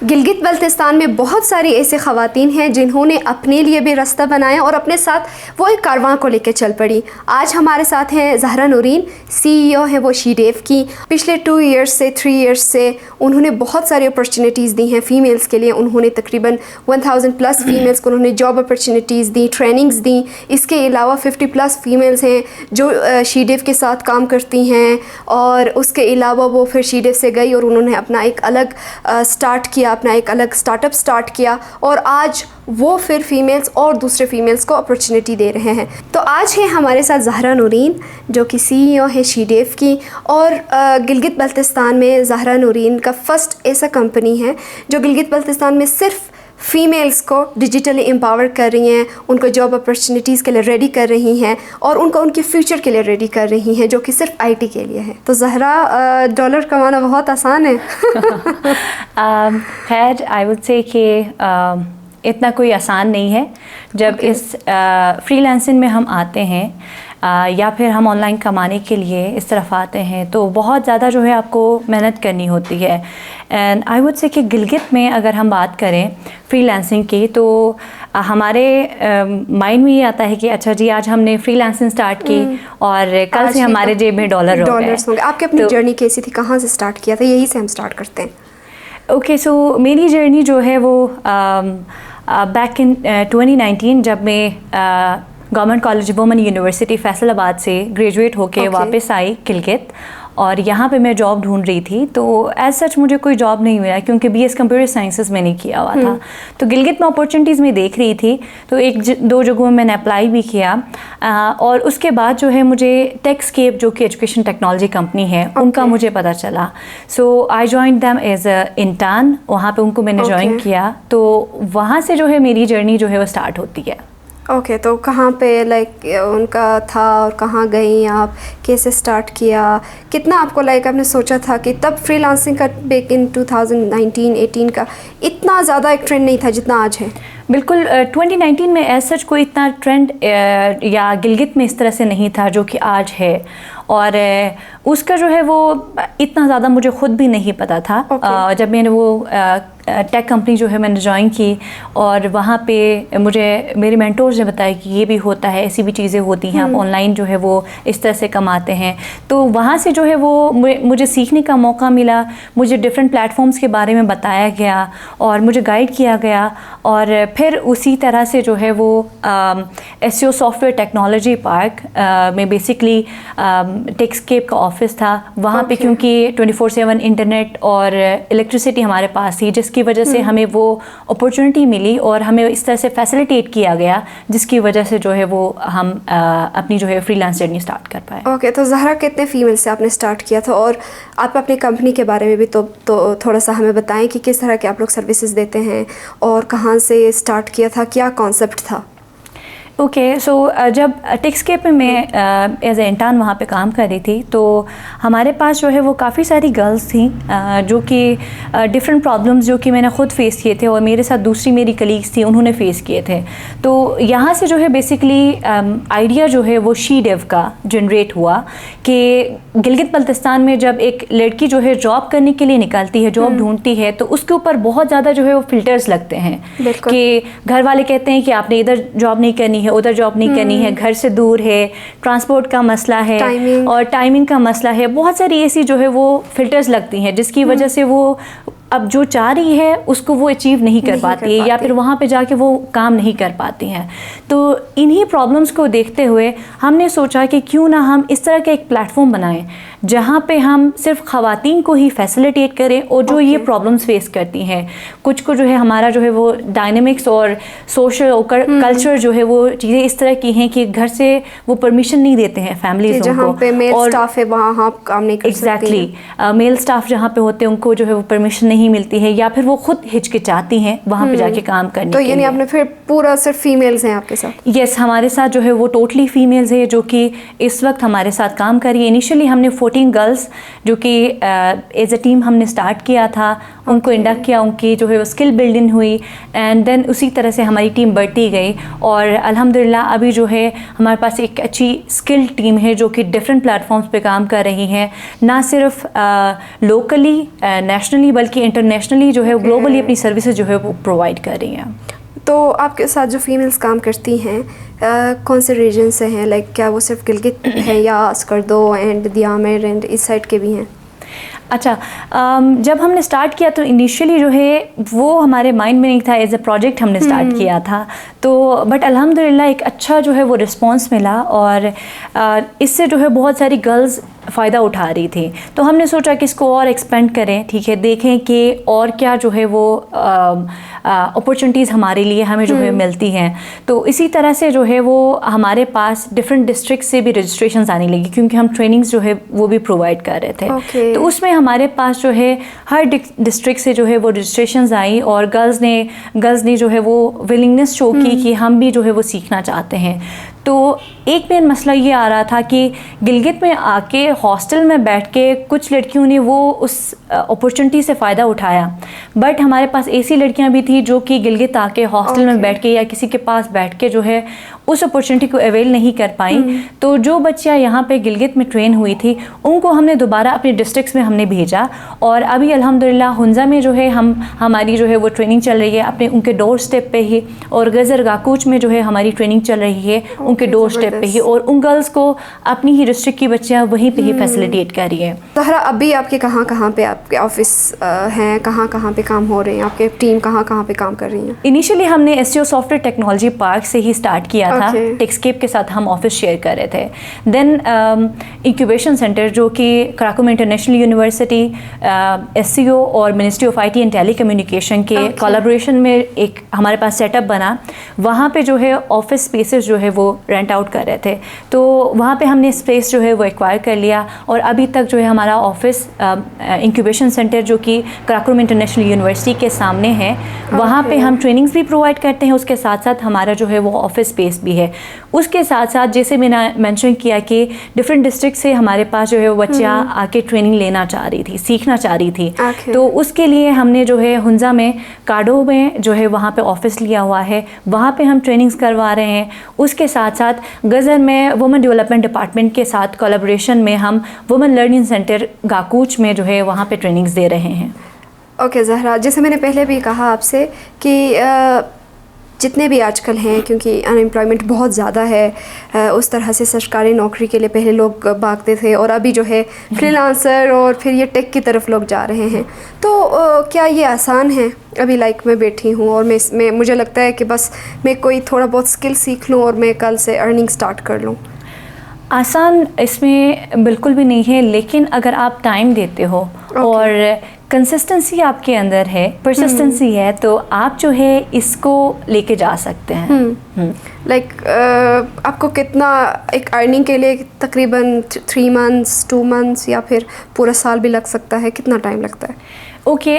गिलगित बल्तिस्तान में बहुत सारी ऐसे ख़वातीन हैं जिन्होंने अपने लिए भी रास्ता बनाया और अपने साथ वो एक कारवां को लेकर चल पड़ी। आज हमारे साथ हैं ज़हरा नूरीन, CEO हैं वो शीडेव की। पिछले 2 इयर्स से 3 इयर्स से उन्होंने बहुत सारी अपॉर्चुनिटीज़ दी हैं फ़ीमेल्स के लिए। उन्होंने तकरीबन 1000+ फ़ीमेल्स को उन्होंने जॉब अपॉर्चुनिटीज़ दी, ट्रेनिंग्स दी। इसके अलावा 50+ फ़ीमेल्स हैं जो शीडेव के साथ काम करती हैं, और उसके अलावा वो फिर शीडेव से गई और उन्होंने अपना एक अलग स्टार्ट किया, अपना एक अलग स्टार्टअप स्टार्ट किया, और आज वो फिर फ़ीमेल्स और दूसरे फ़ीमेल्स को अपॉर्चुनिटी दे रहे हैं। तो आज है हमारे साथ ज़हरा नूरीन जो कि CEO है शीडेव की, और गिलगित बल्तिस्तान में ज़हरा नूरीन का फ़र्स्ट ऐसा कंपनी है जो गिलगित बल्तिस्तान में सिर्फ फ़ीमेल्स को डिजिटली एम्पावर कर रही हैं, उनको जॉब अपॉर्चुनिटीज़ के लिए रेडी कर रही हैं, और उनको उनके फ्यूचर के लिए रेडी कर रही हैं, जो कि सिर्फ IT के लिए है। तो ज़हरा, डॉलर कमाना बहुत आसान है। खैर, आई वुड से कि इतना कोई आसान नहीं है। जब इस फ्रीलांसिंग में हम आते हैं या फिर हम ऑनलाइन कमाने के लिए इस तरफ आते हैं, तो बहुत ज़्यादा जो है आपको मेहनत करनी होती है। एंड आई वुड से कि गिलगित में अगर हम बात करें फ्रीलांसिंग की, तो हमारे माइंड में ये आता है कि अच्छा जी, आज हमने फ्रीलांसिंग स्टार्ट की और कल से हमारे जेब में डॉलर्स होंगे। आपकी अपनी जर्नी कैसी थी, कहाँ से स्टार्ट किया था? यही से हम स्टार्ट करते हैं। ओके, सो मेरी जर्नी जो है वो बैक इन 2019 जब मैं government college women university Faisalabad से ग्रेजुएट होके वापस आई गिलगित, और यहाँ पे मैं जॉब ढूंढ रही थी। तो एज सच मुझे कोई जॉब नहीं मिला क्योंकि BS कंप्यूटर साइंसेस मैंने किया हुआ था। तो गिलगित में अपॉर्चुनिटीज़ में देख रही थी, तो 1-2 जगहों में मैंने अप्लाई भी किया, और उसके बाद जो है मुझे टेक्सकेप जो कि एजुकेशन टेक्नोलॉजी कंपनी है उनका मुझे पता चला। So I joined them as a intern, वहाँ पे उनको मैंने ज्वाइन किया। तो वहाँ से जो है मेरी जर्नी जो है वो स्टार्ट होती है। ओके, तो कहाँ पे उनका था और कहाँ गई आप, कैसे स्टार्ट किया, कितना आपको आपने सोचा था कि तब फ्रीलांसिंग का बैक इन 2019-18 का इतना ज़्यादा एक ट्रेंड नहीं था जितना आज है? बिल्कुल, 2019 में एज सच कोई इतना ट्रेंड या गिलगित में इस तरह से नहीं था जो कि आज है, और उसका जो है वो इतना ज़्यादा मुझे ख़ुद भी नहीं पता था। जब मैंने वो टेक कंपनी जो है मैंने ज्वाइन की, और वहाँ पे मुझे मेरे मेंटोर्स ने बताया कि ये भी होता है, ऐसी भी चीज़ें होती हैं, आप ऑनलाइन जो है वो इस तरह से कमाते हैं। तो वहाँ से जो है वो मुझे सीखने का मौका मिला, मुझे डिफरेंट प्लेटफॉर्म्स के बारे में बताया गया और मुझे गाइड किया गया, और फिर उसी तरह से जो है वो SEO सॉफ्टवेयर टेक्नोलॉजी पार्क में बेसिकली टेक्सकेप का ऑफिस था। वहाँ पे क्योंकि 24/7 इंटरनेट और इलेक्ट्रिसिटी हमारे पास थी, जिसकी वजह से हमें वो अपॉर्चुनिटी मिली और हमें इस तरह से फैसिलिटेट किया गया, जिसकी वजह से जो है वो हम अपनी जो है फ्रीलांस जर्नी स्टार्ट कर पाए। ओके, तो ज़हरा कितने फीमेल से आपने स्टार्ट किया था, और आप अपनी कंपनी के बारे में भी तो थोड़ा सा हमें बताएं कि किस तरह के आप लोग सर्विसेज देते हैं और कहाँ से स्टार्ट किया था, क्या कॉन्सेप्ट था? ओके, सो जब टेक्सकेप में मैं एज ए इंटर्न वहाँ पे काम कर रही थी, तो हमारे पास जो है वो काफ़ी सारी गर्ल्स थी जो कि डिफरेंट प्रॉब्लम्स जो कि मैंने ख़ुद फेस किए थे और मेरे साथ दूसरी मेरी कलीग्स थी उन्होंने फेस किए थे। तो यहाँ से जो है बेसिकली आइडिया जो है वो शीडेव का जनरेट हुआ कि गिलगित बल्तिस्तान में जब एक लड़की जो है जॉब करने के लिए निकलती है, जॉब ढूंढती है, तो उसके ऊपर बहुत ज़्यादा जो है वो फ़िल्टर्स लगते हैं कि घर वाले कहते हैं कि आपने इधर जॉब नहीं करनी है, उधर जॉब नहीं करनी है, घर से दूर है, ट्रांसपोर्ट का मसला है, और टाइमिंग का मसला है, बहुत सारी ऐसी जो है वो फिल्टर्स लगती हैं, जिसकी वजह से वो अब जो चाह रही है उसको वो अचीव नहीं कर पाती है, या फिर वहाँ पे जाके वो काम नहीं कर पाती हैं। तो इन्हीं प्रॉब्लम्स को देखते हुए हमने सोचा कि क्यों ना हम इस तरह का एक प्लेटफॉर्म बनाएं जहाँ पे हम सिर्फ ख़वातीन को ही फैसिलिटेट करें और जो ये प्रॉब्लम्स फेस करती हैं। कुछ को जो है हमारा जो है वो डायनेमिक्स और सोशल और कल्चर जो है वो चीज़ें इस तरह की हैं कि घर से वो परमिशन नहीं देते हैं फैमिलीज़ को, और स्टाफ है वहाँ आप काम नहीं कर सकते। एग्जैक्टली, मेल स्टाफ जहाँ पे होते हैं उनको जो है वो परमिशन नहीं नहीं मिलती है या फिर वो खुद हिचकिचाती हैं वहाँ पे जाके काम करने तो के लिए। यानी आपने फिर पूरा सिर्फ फीमेल्स हैं आपके साथ? यस, हमारे साथ जो है वो टोटली फीमेल्स है जो कि इस वक्त हमारे साथ काम कर रही है। इनिशियली हमने 14 गर्ल्स जो कि एज अ टीम हमने स्टार्ट किया था, उनको इंडक्ट किया, उनकी जो है वो स्किल बिल्डिंग हुई एंड देन उसी तरह से हमारी टीम बढ़ती गई और अल्हम्दुलिल्लाह अभी जो है हमारे पास एक अच्छी स्किल्ड टीम है जो कि डिफरेंट प्लेटफॉर्म्स पे काम कर रही हैं, ना सिर्फ लोकली नेशनली बल्कि इंटरनेशनली जो है ग्लोबली अपनी सर्विसेज जो है वो प्रोवाइड कर रही हैं। तो आपके साथ जो फीमेल्स काम करती हैं कौन से रीजन से हैं? लाइक क्या वो सिर्फ गिलगित है या स्कर्दो एंड दियामेर एंड इस साइड के भी हैं? अच्छा, जब हमने स्टार्ट किया तो इनिशियली जो है वो हमारे माइंड में नहीं था, एज अ प्रोजेक्ट हमने स्टार्ट किया था तो बट अल्हम्दुलिल्लाह एक अच्छा जो है वो रिस्पांस मिला और इससे जो है बहुत सारी गर्ल्स फ़ायदा उठा रही थी। तो हमने सोचा कि इसको और एक्सपेंड करें, ठीक है, देखें कि और क्या जो है वो अपॉर्चुनिटीज़ हमारे लिए हमें जो है मिलती हैं। तो इसी तरह से जो है वो हमारे पास डिफरेंट डिस्ट्रिक्ट से भी रजिस्ट्रेशंस आने लगी क्योंकि हम ट्रेनिंग्स जो है वो भी प्रोवाइड कर रहे थे। तो उसमें हमारे पास जो है हर डिस्ट्रिक्ट से जो है वो रजिस्ट्रेशंस आई और गर्ल्स ने जो है वो विलिंगनेस शो की कि हम भी जो है वो सीखना चाहते हैं। तो एक मेन मसला ये आ रहा था कि गिलगित में आके हॉस्टल में बैठ के कुछ लड़कियों ने वो उस अपॉर्चुनिटी से फ़ायदा उठाया, बट हमारे पास ऐसी लड़कियां भी थी जो कि गिलगित आके हॉस्टल में बैठ के या किसी के पास बैठ के जो है उस अपॉर्चुनिटी को अवेल नहीं कर पाई। तो जो बच्चियां यहाँ पे गिलगित में ट्रेन हुई थी उनको हमने दोबारा अपने डिस्ट्रिक्ट्स में हमने भेजा और अभी अल्हम्दुलिल्लाह हुंजा में जो है हमारी जो है वो ट्रेनिंग चल रही है अपने उनके डोर स्टेप पे ही, और गज़र गाकूच में जो है हमारी ट्रेनिंग चल रही है उनके डोर स्टेप पे ही, और उन गर्ल्स को अपनी ही डिस्ट्रिक्ट की बच्चियाँ वहीं पे ही फैसिलिटेट कर रही है। ज़हरा, अभी आपके कहाँ पे आपके ऑफिस हैं, कहाँ पे काम हो रहे हैं, आपके टीम कहाँ पे काम कर रही है? इनिशियली हमने एसटीओ सॉफ्टवेयर टेक्नोलॉजी पार्क से ही स्टार्ट किया था, टेक्सकेप के साथ हम ऑफिस शेयर कर रहे थे। देन इंक्यूबेशन सेंटर जो कि कराकुम इंटरनेशनल यूनिवर्सिटी, एससीओ और ministry of IT and telecommunication के कोलैबोरेशन में एक हमारे पास सेटअप बना, वहाँ पे जो है ऑफिस स्पेसेस जो है वो रेंट आउट कर रहे थे। तो वहाँ पे हमने स्पेस जो है वो एक्वायर कर लिया और अभी तक जो है हमारा ऑफिस इंक्यूबेशन सेंटर जो कि कराकुम इंटरनेशनल यूनिवर्सिटी के सामने है, वहाँ पे हम ट्रेनिंग्स भी प्रोवाइड करते हैं, उसके साथ साथ हमारा जो है वो ऑफिस स्पेस भी है। उसके साथ साथ जैसे मैंने मेंशन किया कि डिफरेंट डिस्ट्रिक्ट से हमारे पास जो है वो बच्चियाँ आके ट्रेनिंग लेना चाह रही थी, सीखना चाह रही थी। तो उसके लिए हमने जो है हुंजा में काडो में जो है वहाँ पे ऑफिस लिया हुआ है, वहाँ पे हम ट्रेनिंग्स करवा रहे हैं। उसके साथ साथ गज़र में वुमेन डेवलपमेंट डिपार्टमेंट के साथ कोलैबोरेशन में हम वुमेन लर्निंग सेंटर गाकूच में जो है वहाँ पे ट्रेनिंग्स दे रहे हैं। ओके ज़हरा, जैसे मैंने पहले भी कहा आपसे कि जितने भी आजकल हैं, क्योंकि अनएम्प्लॉयमेंट बहुत ज़्यादा है, उस तरह से सरकारी नौकरी के लिए पहले लोग भागते थे और अभी जो है फ्रीलांसर और फिर ये टेक की तरफ लोग जा रहे हैं। तो क्या ये आसान है? अभी लाइक मैं बैठी हूँ और मैं मुझे लगता है कि बस मैं कोई थोड़ा बहुत स्किल सीख लूँ और मैं कल से अर्निंग स्टार्ट कर लूँ। आसान इसमें बिल्कुल भी नहीं है, लेकिन अगर आप टाइम देते हो और कंसिस्टेंसी आपके अंदर है, परसिस्टेंसी है, तो आप जो है इसको लेके जा सकते हैं। लाइक आपको कितना एक अर्निंग के लिए तकरीबन 3 मंथ्स 2 मंथ्स या फिर पूरा साल भी लग सकता है? कितना टाइम लगता है? ओके,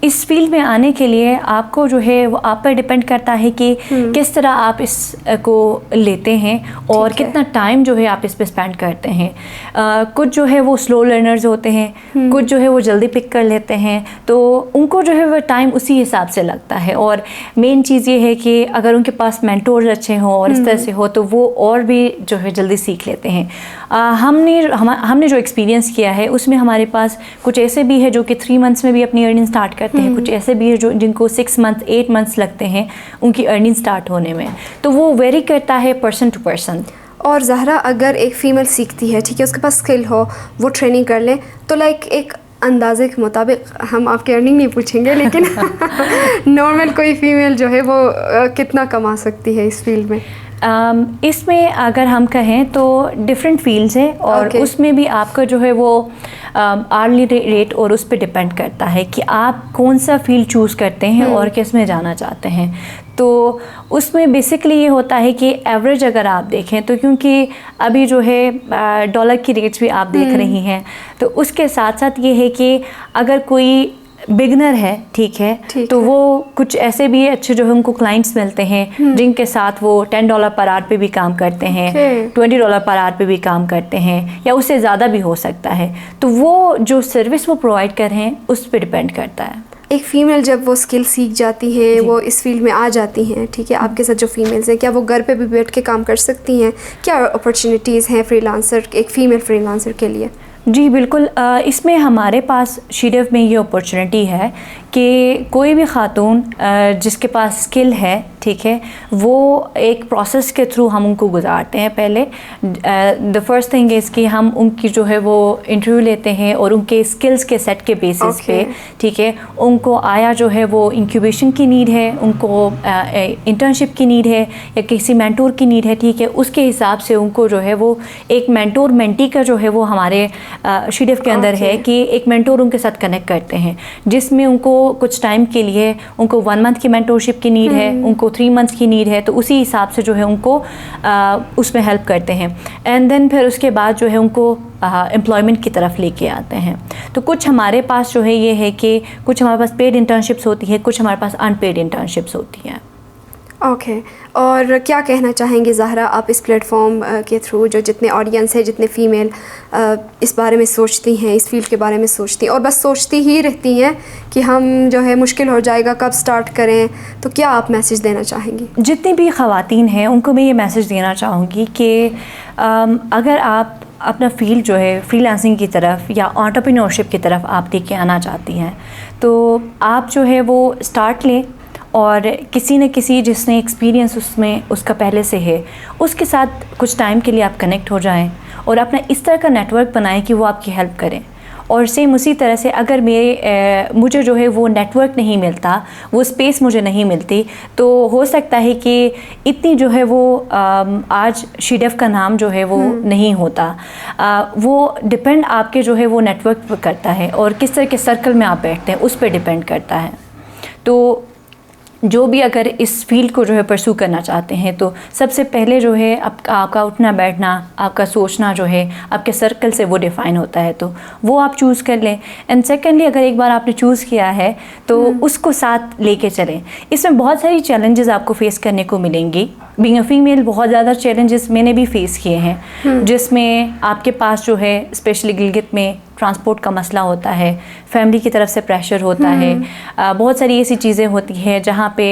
इस फील्ड में आने के लिए आपको जो है वो आप पर डिपेंड करता है कि किस तरह आप इसको लेते हैं और कितना टाइम जो है आप इस पे स्पेंड करते हैं। कुछ जो है वो स्लो लर्नर्स होते हैं, कुछ जो है वो जल्दी पिक कर लेते हैं, तो उनको जो है वो टाइम उसी हिसाब से लगता है। और मेन चीज़ ये है कि अगर उनके पास मेंटोर्स अच्छे हों और इस तरह से हो तो वो और भी जो है जल्दी सीख लेते हैं। हमने जो एक्सपीरियंस किया है उसमें हमारे पास कुछ ऐसे भी है जो कि 3 मंथ्स में भी अपनी अर्निंग स्टार्ट करते हैं, कुछ ऐसे भी है जो जिनको 6 मंथ 8 मंथ्स लगते हैं उनकी अर्निंग स्टार्ट होने में। तो वो वेरी करता है पर्सन टू पर्सन। और ज़हरा, अगर एक फ़ीमेल सीखती है, ठीक है, उसके पास स्किल हो, वो ट्रेनिंग कर ले, तो लाइक एक अंदाजे के मुताबिक, हम आपकी अर्निंग नहीं पूछेंगे, लेकिन नॉर्मल कोई फ़ीमेल जो है वो कितना कमा सकती है इस फील्ड में? इसमें अगर हम कहें तो डिफरेंट फील्ड्स हैं और उसमें भी आपका जो है वो आर्ली रेट और उस पर डिपेंड करता है कि आप कौन सा फील्ड चूज़ करते हैं और किस में जाना चाहते हैं। तो उसमें बेसिकली ये होता है कि एवरेज अगर आप देखें तो, क्योंकि अभी जो है डॉलर की रेट्स भी आप देख रही हैं, तो उसके साथ साथ ये है कि अगर कोई बिगनर है, ठीक है, तो वो कुछ ऐसे भी अच्छे जो है उनको क्लाइंट्स मिलते हैं जिनके साथ वो $10 पर आवर पे भी काम करते हैं, $20 पर आवर पे भी काम करते हैं, या उससे ज़्यादा भी हो सकता है। तो वो जो सर्विस वो प्रोवाइड कर रहे हैं उस पर डिपेंड करता है। एक फ़ीमेल जब वो स्किल सीख जाती हैं, वो इस फील्ड में आ जाती हैं, ठीक है, आपके साथ जो फीमेल्स हैं, क्या वो घर पे भी बैठ के काम कर सकती हैं? क्या अपॉर्चुनिटीज़ हैं फ्रीलांसर, एक फ़ीमेल फ्रीलांसर के लिए? जी बिल्कुल, इसमें हमारे पास शीडेव में ये अपॉर्चुनिटी है कि कोई भी खातून जिसके पास स्किल है, ठीक है, वो एक प्रोसेस के थ्रू हम उनको गुजारते हैं। पहले द फर्स्ट थिंग इज़ कि हम उनकी जो है वो इंटरव्यू लेते हैं और उनके स्किल्स के सेट के बेसिस पे, ठीक है, उनको आया जो है वो इंक्यूबेशन की नीड है, उनको इंटर्नशिप की नीड है या किसी मेंटोर की नीड है, ठीक है, उसके हिसाब से उनको जो है वो एक मेंटोर मेंटी का जो है वो हमारे शीडेव के अंदर है कि एक मेंटोर उनके साथ कनेक्ट करते हैं, जिसमें उनको कुछ टाइम के लिए उनको 1 मंथ की मेंटोरशिप की नीड है, उनको 3 मंथ्स की नीड है, तो उसी हिसाब से जो है उनको उसमें हेल्प करते हैं। एंड देन फिर उसके बाद जो है उनको एम्प्लॉयमेंट की तरफ लेके आते हैं। तो कुछ हमारे पास जो है ये है कि कुछ हमारे पास पेड इंटर्नशिप्स होती है, कुछ हमारे पास अनपेड इंटर्नशिप्स होती हैं। ओके, और क्या कहना चाहेंगे ज़हरा आप इस प्लेटफॉर्म के थ्रू, जो जितने ऑडियंस है, जितने फ़ीमेल इस बारे में सोचती हैं, इस फील्ड के बारे में सोचती हैं और बस सोचती ही रहती हैं कि हम जो है मुश्किल हो जाएगा, कब स्टार्ट करें, तो क्या आप मैसेज देना चाहेंगी? जितनी भी ख़वातीन हैं उनको मैं ये मैसेज देना चाहूँगी कि अगर आप अपना फील्ड जो है फ्रीलांसिंग की तरफ या एंटरप्रेन्योरशिप की तरफ आप लेके आना चाहती हैं, तो आप जो है वो स्टार्ट लें और किसी न किसी जिसने एक्सपीरियंस उसमें उसका पहले से है उसके साथ कुछ टाइम के लिए आप कनेक्ट हो जाएं और अपना इस तरह का नेटवर्क बनाएं कि वो आपकी हेल्प करें। और सेम उसी तरह से अगर मुझे जो है वो नेटवर्क नहीं मिलता, वो स्पेस मुझे नहीं मिलती, तो हो सकता है कि इतनी जो है वो आज शीडेव का नाम जो है वो नहीं होता। वो डिपेंड आपके जो है वो नेटवर्क पर करता है और किस तरह के सर्कल में आप बैठते हैं उस पर डिपेंड करता है। तो जो भी अगर इस फील्ड को जो है परस्यू करना चाहते हैं तो सबसे पहले जो है आपका उठना बैठना, आपका सोचना जो है आपके सर्कल से वो डिफ़ाइन होता है, तो वो आप चूज़ कर लें। एंड सेकेंडली अगर एक बार आपने चूज़ किया है तो उसको साथ लेके चलें। इसमें बहुत सारी चैलेंजेस आपको फेस करने को मिलेंगी। बीइंग अ फीमेल बहुत ज़्यादा चैलेंजेस मैंने भी फेस किए हैं, जिसमें आपके पास जो है स्पेशली गिलगित में ट्रांसपोर्ट का मसला होता है, फैमिली की तरफ से प्रेशर होता है, बहुत सारी ऐसी चीज़ें होती हैं जहाँ पे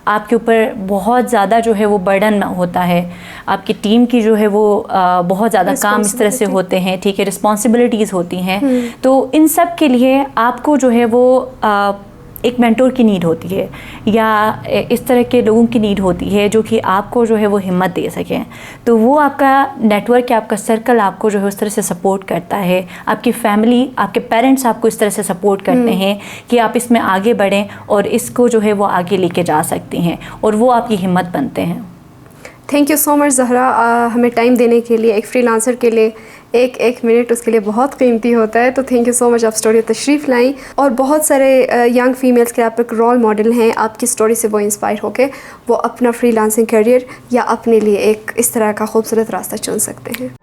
आपके ऊपर बहुत ज़्यादा जो है वो बर्डन होता है, आपकी टीम की जो है वो बहुत ज़्यादा काम इस तरह से होते हैं, ठीक है, रिस्पॉन्सिबिलिटीज़ होती हैं। तो इन सब के लिए आपको जो है वो एक मेंटोर की नीड होती है या इस तरह के लोगों की नीड होती है जो कि आपको जो है वो हिम्मत दे सकें। तो वो आपका नेटवर्क या आपका सर्कल आपको जो है उस तरह से सपोर्ट करता है, आपकी फैमिली, आपके पेरेंट्स आपको इस तरह से सपोर्ट करते हैं कि आप इसमें आगे बढ़ें और इसको जो है वो आगे लेके जा सकती हैं और वो आपकी हिम्मत बनते हैं। Thank you so much Zahra, हमें टाइम देने के लिए। एक फ्रीलांसर के लिए एक मिनट उसके लिए बहुत कीमती होता है, तो थैंक यू सो मच, आप स्टोरी तशरीफ़ लाई और बहुत सारे यंग फीमेल्स के आप एक रोल मॉडल हैं। आपकी स्टोरी से वो इंस्पायर होके वो अपना फ्रीलांसिंग करियर या अपने लिए एक इस तरह का खूबसूरत रास्ता चुन सकते हैं।